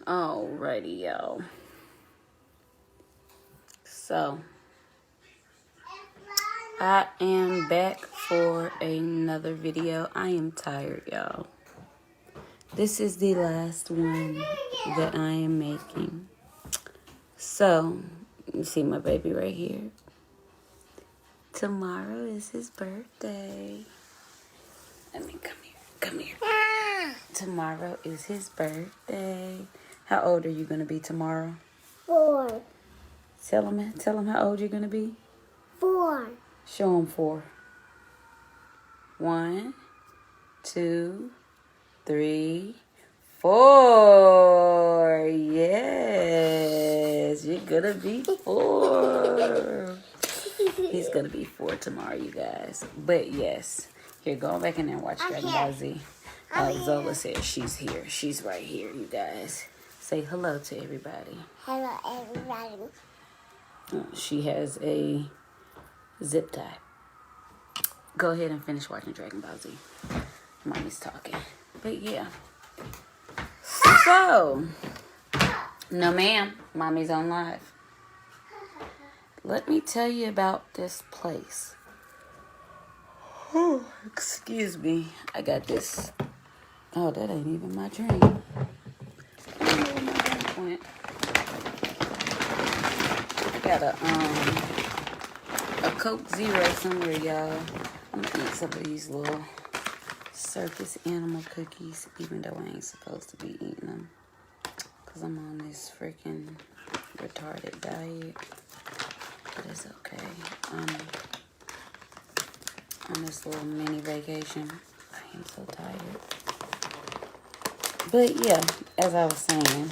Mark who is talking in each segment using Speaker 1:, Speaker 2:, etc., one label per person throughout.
Speaker 1: Alrighty, y'all. So, I am back for another video. I am tired, y'all. This is the last one that I am making. So, you see my baby right here. Tomorrow is his birthday. Come here. Tomorrow is his birthday. How old are you going to be tomorrow?
Speaker 2: 4.
Speaker 1: Tell him how old you're going to be.
Speaker 2: 4.
Speaker 1: Show him 4. 1, 2, 3, 4. Yes, you're going to be 4. He's going to be 4 tomorrow, you guys. But yes, here, go back in there and watch Dragon Ball Z. Zola says she's here. She's right here, you guys. Say hello to everybody.
Speaker 2: Hello, everybody.
Speaker 1: She has a zip tie. Go ahead and finish watching Dragon Ball Z. Mommy's talking. But yeah. So, no ma'am. Mommy's on live. Let me tell you about this place. Oh, excuse me. I got this. Oh, that ain't even my drink. I don't know where my drink went. I got a Coke Zero somewhere, y'all. I'm gonna eat some of these little circus animal cookies, even though I ain't supposed to be eating them. Because I'm on this freaking retarded diet. But it's okay. On this little mini vacation. I am so tired. But yeah, as I was saying,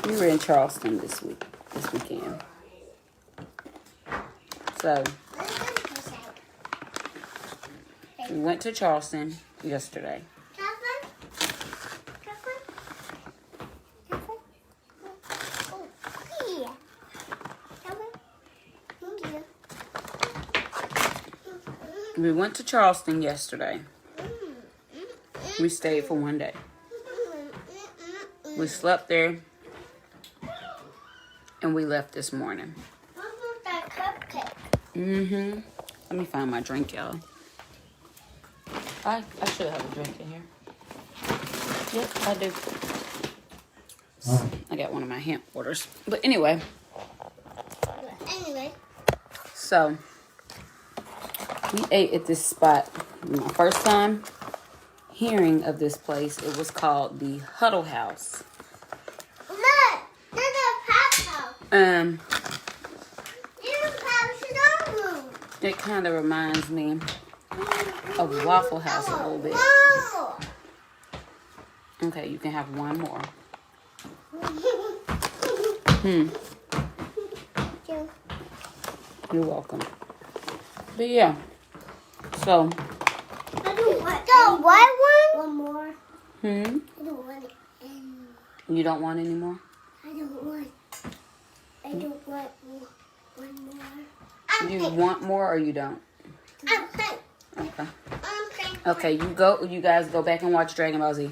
Speaker 1: we were in Charleston this weekend. So we went to Charleston yesterday. We went to Charleston yesterday. We stayed for one day. We slept there. And we left this morning. Mm-hmm. Let me find my drink, y'all. I should have a drink in here. Yep, I do. I got one of my hemp waters. But anyway. So, we ate at this spot. My first time hearing of this place, it was called the Huddle House. It kind of reminds me of Waffle House a little bit. Okay, you can have one more. You're welcome. But yeah, so.
Speaker 2: I don't want one more. I don't want it anymore.
Speaker 1: You don't want any more?
Speaker 2: I don't want one more.
Speaker 1: You want more or you don't?
Speaker 2: Okay.
Speaker 1: Okay, you guys go back and watch Dragon Ball Z.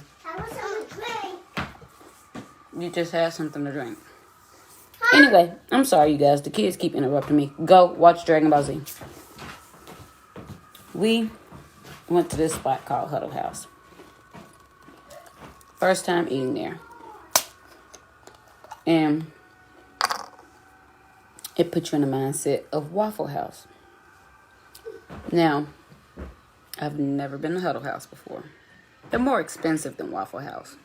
Speaker 1: You just had something to drink. Anyway, I'm sorry, you guys. The kids keep interrupting me. Go watch Dragon Ball Z. We went to this spot called Huddle House. First time eating there. And it puts you in the mindset of Waffle House. Now, I've never been to Huddle House before. They're more expensive than Waffle House.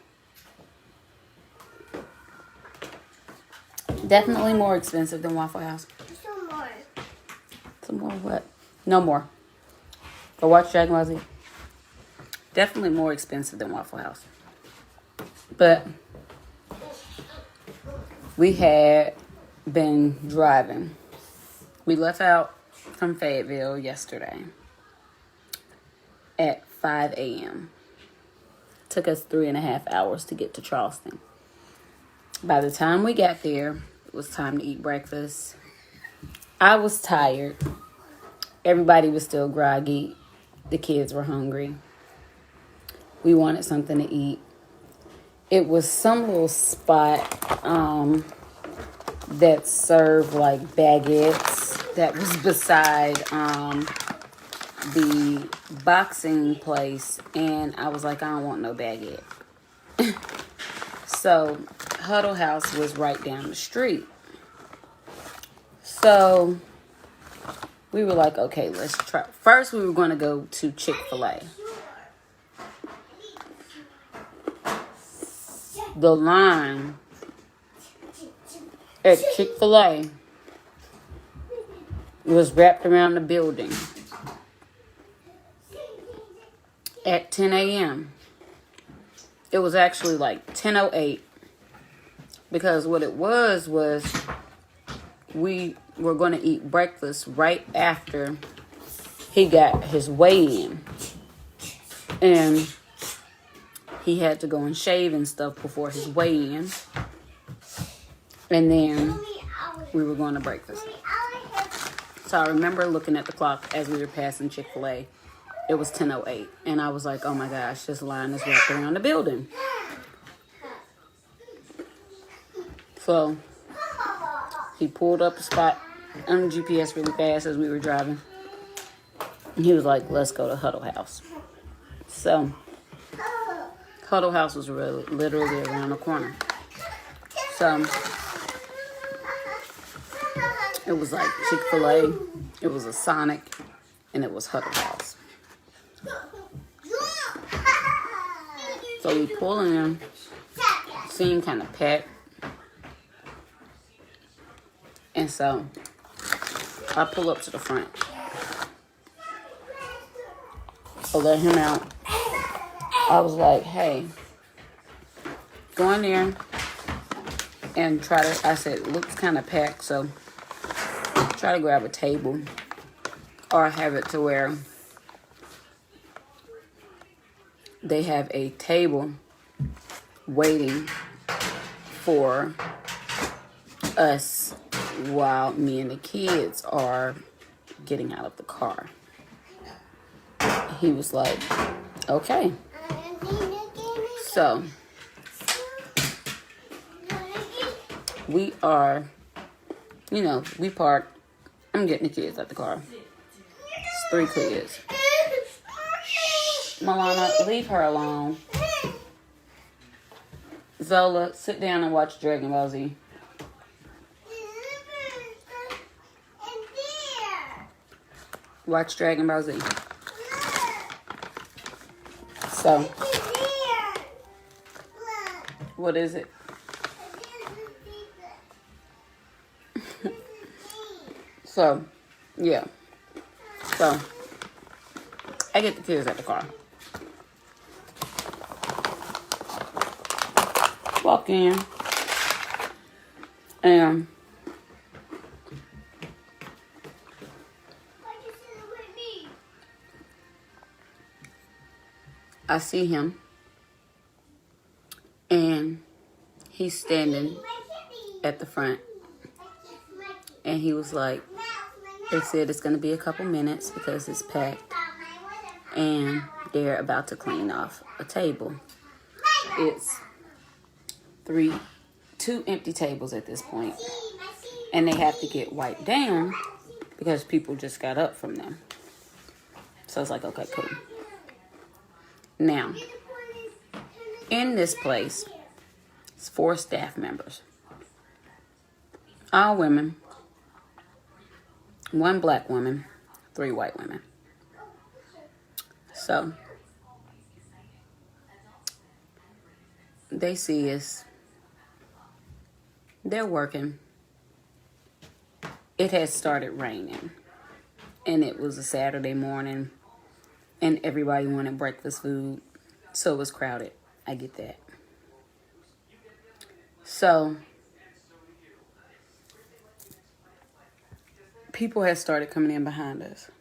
Speaker 1: Definitely more expensive than Waffle House.
Speaker 2: Some more.
Speaker 1: Some more what? No more. Go watch Dragon Ball Z. Definitely more expensive than Waffle House. But we had been driving. We left out from Fayetteville yesterday at 5 a.m. Took us 3.5 hours to get to Charleston. By the time we got there, it was time to eat breakfast. I was tired. Everybody was still groggy. The kids were hungry. We wanted something to eat. it was some little spot that served like baguettes that was beside the boxing place, and I was like, I don't want no baguette. So Huddle House was right down the street. So we were like, okay, let's try. First, we were going to go to Chick-fil-A. The line at Chick-fil-A was wrapped around the building at 10 a.m. It was actually like 10:08, because what it was we were going to eat breakfast right after he got his weigh-in, and he had to go and shave and stuff before his weigh-in, and then we were going to breakfast. So I remember looking at the clock as we were passing Chick-fil-A. It was 10:08, and I was like, oh my gosh, this line is wrapped around the building. So he pulled up a spot on the GPS really fast as we were driving. And he was like, let's go to Huddle House. So Huddle House was literally around the corner. So it was like Chick-fil-A, it was a Sonic, and it was Huddle House. So we pull in, seemed kind of packed. And so I pull up to the front. I let him out. I was like, hey, go in there and try to, I said, it looks kind of packed, so try to grab a table or have it to where they have a table waiting for us while me and the kids are getting out of the car. He was like, okay. So we are, we parked. I'm getting the kids out the car. It's 3 kids. Milana, leave her alone. Zola, sit down and watch Dragon Ball Z. Watch Dragon Ball Z. So, what is it? So, yeah. So, I get the kids at the car. Walk in. And I see him. And he's standing at the front. And he was like, they said it's going to be a couple minutes because it's packed. And they're about to clean off a table. It's 2 empty tables at this point. And they have to get wiped down because people just got up from them. So it's like, okay, cool. Now, in this place, it's 4 staff members. All women. 1 black woman, 3 white women. So, they see us. They're working. It had started raining. And it was a Saturday morning. And everybody wanted breakfast food. So it was crowded. I get that. So, people had started coming in behind us.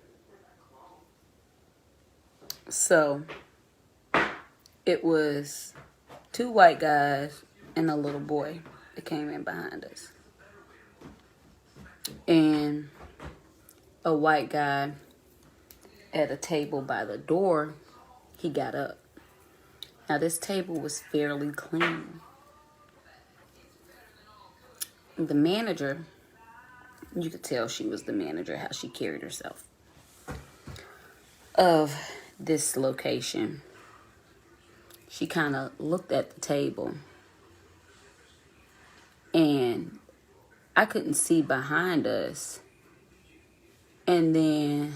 Speaker 1: So, it was 2 white guys and a little boy that came in behind us. And a white guy at a table by the door, he got up. Now, this table was fairly clean. The manager, you could tell she was the manager, how she carried herself, of this location. She kind of looked at the table, and I couldn't see behind us. And then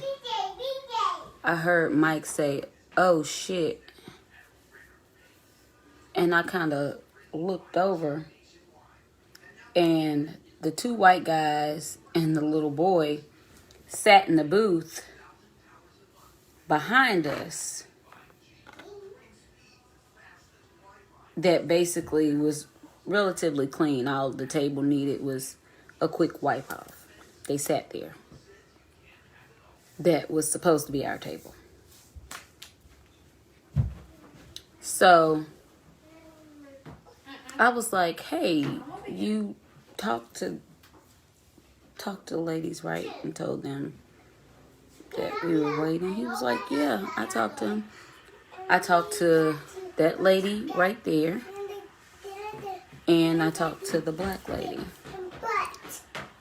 Speaker 1: I heard Mike say, "Oh shit." And I kind of looked over, and the two white guys and the little boy sat in the booth behind us that basically was relatively clean. All the table needed was a quick wipe off. They sat there. That was supposed to be our table. So I was like, "Hey, you talked to the ladies, right?" And told them that we were waiting. He was like, "Yeah, I talked to him. I talked to that lady right there, and I talked to the black lady."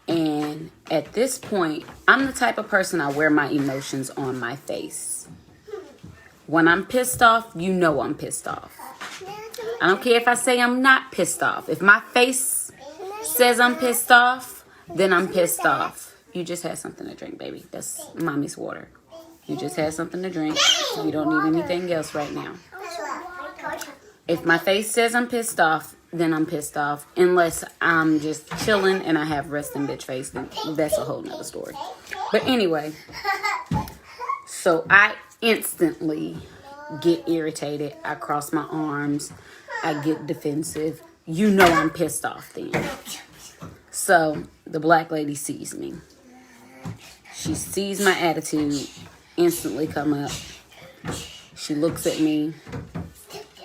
Speaker 1: And at this point, I'm the type of person, I wear my emotions on my face. When I'm pissed off, you know I'm pissed off. I don't care if I say I'm not pissed off. If my face says I'm pissed off, then I'm pissed off. You just had something to drink, baby. That's mommy's water. You just had something to drink. You don't need anything else right now. If my face says I'm pissed off, then I'm pissed off. Unless I'm just chilling and I have resting bitch face, then that's a whole nother story. But anyway, so I instantly get irritated. I cross my arms. I get defensive. You know I'm pissed off then. So the black lady sees me. She sees my attitude instantly come up. She looks at me.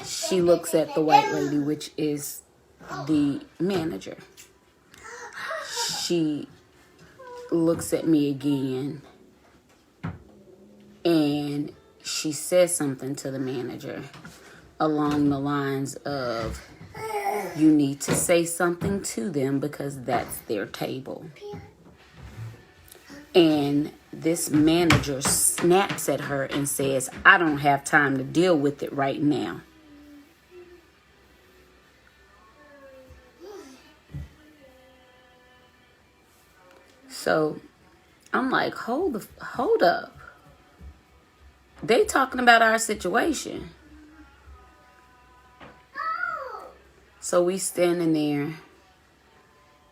Speaker 1: She looks at the white lady, which is the manager. She looks at me again, and she says something to the manager along the lines of, "You need to say something to them because that's their table." And this manager snaps at her and says, "I don't have time to deal with it right now." So I'm like, hold up. They talking about our situation. So we standing there,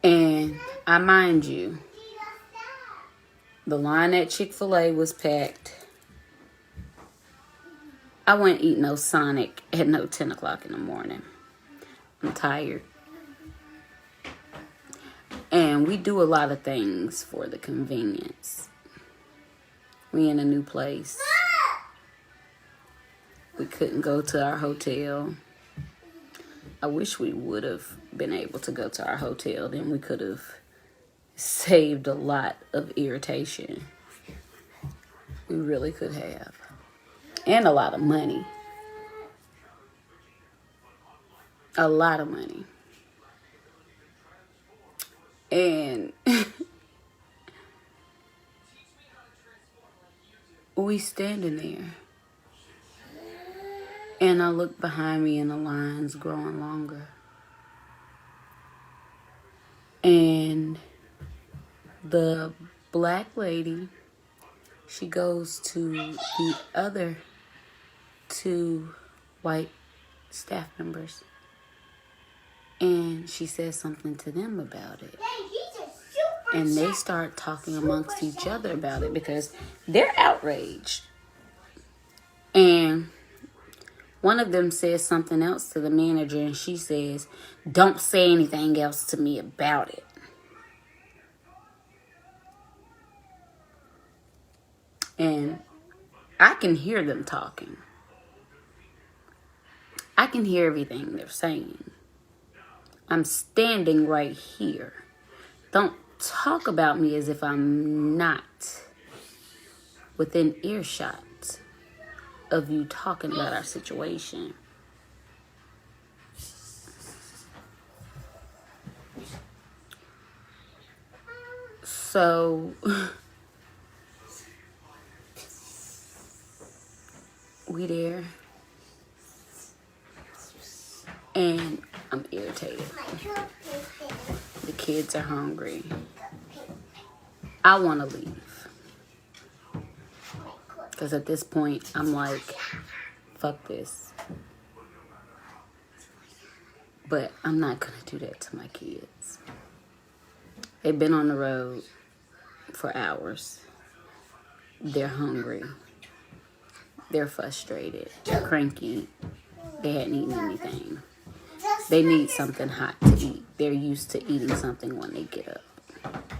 Speaker 1: and I mind you, the line at Chick-fil-A was packed. I wouldn't eat no Sonic at no 10 o'clock in the morning. I'm tired. And we do a lot of things for the convenience. We in a new place. We couldn't go to our hotel. I wish we would have been able to go to our hotel. Then we could have saved a lot of irritation. We really could have. And a lot of money. A lot of money. And we standing there. And I look behind me and the line's growing longer. And the black lady, she goes to the other two white staff members. And she says something to them about it. And they start talking amongst each other about it because they're outraged. And one of them says something else to the manager, and she says, "Don't say anything else to me about it." And I can hear them talking. I can hear everything they're saying. I'm standing right here. Don't talk about me as if I'm not within earshot of you talking about our situation. So we there, and I'm irritated. The kids are hungry. I want to leave. Because at this point, I'm like, fuck this. But I'm not going to do that to my kids. They've been on the road for hours. They're hungry. They're frustrated. They're cranky. They hadn't eaten anything. They need something hot to eat. They're used to eating something when they get up.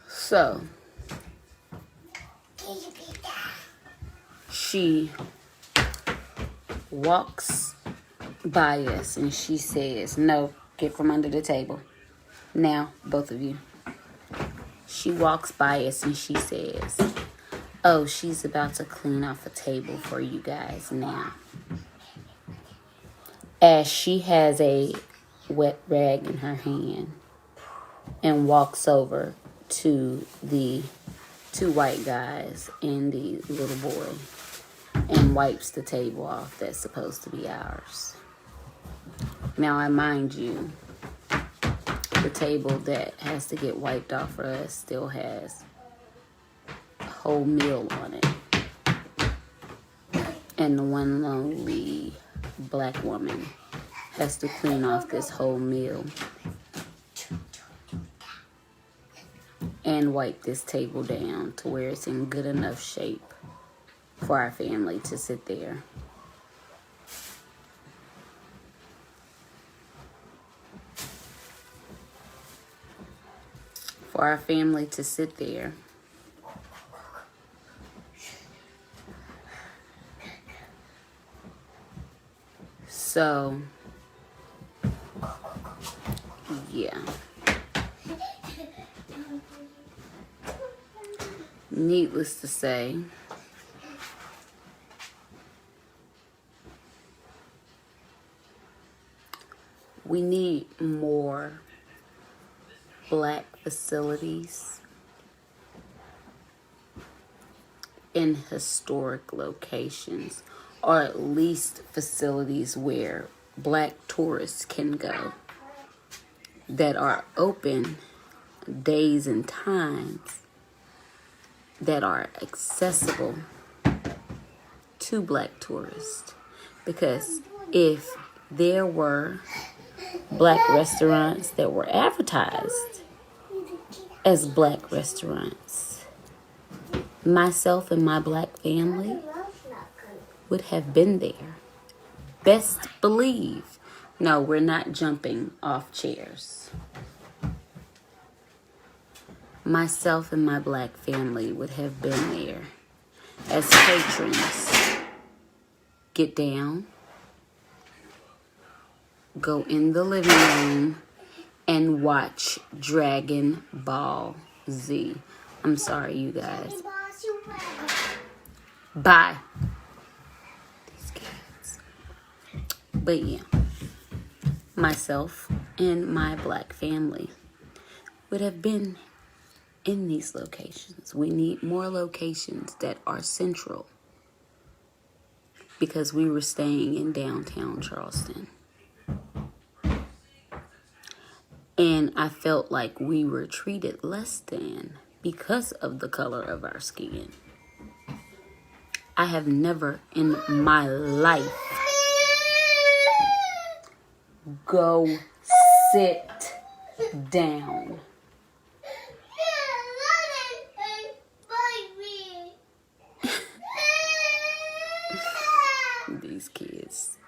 Speaker 1: So, she walks by us and she says, no, get from under the table. Now, both of you. She walks by us and she says, oh, she's about to clean off a table for you guys now. As she has a wet rag in her hand and walks over to the two white guys and the little boy and wipes the table off that's supposed to be ours. Now, I mind you, the table that has to get wiped off for us still has a whole meal on it. And the one lonely black woman has to clean off this whole meal and wipe this table down to where it's in good enough shape for our family to sit there. For our family to sit there. So, yeah. Needless to say, we need more black facilities in historic locations, or at least facilities where black tourists can go that are open days and times that are accessible to black tourists. Because if there were black restaurants that were advertised as black restaurants, myself and my black family would have been there. Best believe. No, we're not jumping off chairs. Myself and my black family would have been there as patrons. Get down, go in the living room, and watch Dragon Ball Z. I'm sorry, you guys. Bye. These kids. But yeah, myself and my black family would have been in these locations. We need more locations that are central, because we were staying in downtown Charleston. And I felt like we were treated less than because of the color of our skin. I have never in my life go sit down. These kids.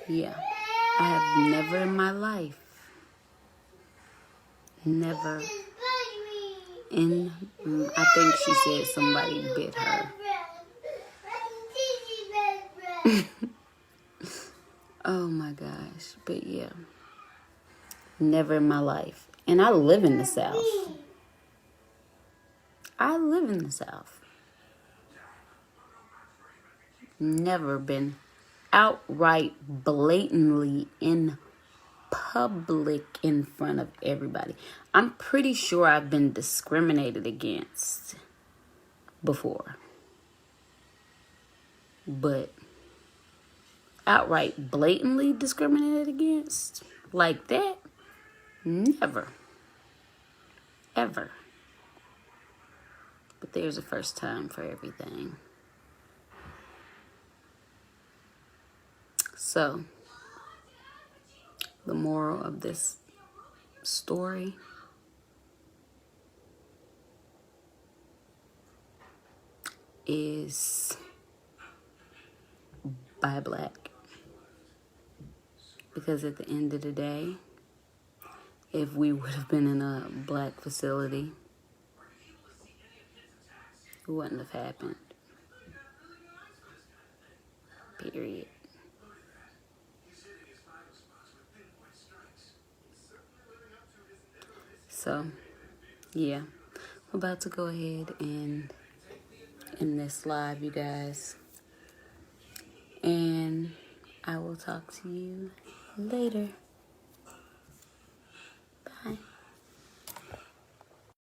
Speaker 1: Yeah, I have never in my life, never in, I think she said somebody bit her. Oh my gosh, but yeah, never in my life. And I live in the South. I live in the South. never been outright blatantly in public in front of everybody. I'm pretty sure I've been discriminated against before, but outright blatantly discriminated against like that, never, ever. But there's a first time for everything. So the moral of this story is buy black. Because at the end of the day, if we would have been in a black facility, it wouldn't have happened. Period. So, yeah. I'm about to go ahead and end this live, you guys. And I will talk to you later.